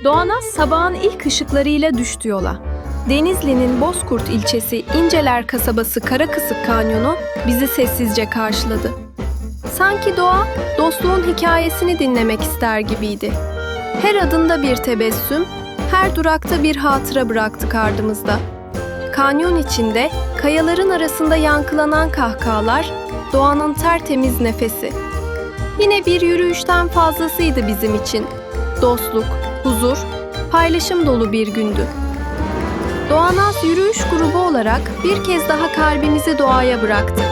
DoğaNaz sabahın ilk ışıklarıyla düştü yola. Denizli'nin Bozkurt ilçesi İnceler kasabası Karakısık Kanyonu bizi sessizce karşıladı. Sanki doğa, dostluğun hikayesini dinlemek ister gibiydi. Her adımda bir tebessüm, her durakta bir hatıra bıraktık ardımızda. Kanyon içinde, kayaların arasında yankılanan kahkahalar, doğanın tertemiz nefesi. Yine bir yürüyüşten fazlasıydı bizim için. Dostluk, huzur, paylaşım dolu bir gündü. DoğaNaz Yürüyüş Grubu olarak bir kez daha kalbimizi doğaya bıraktık.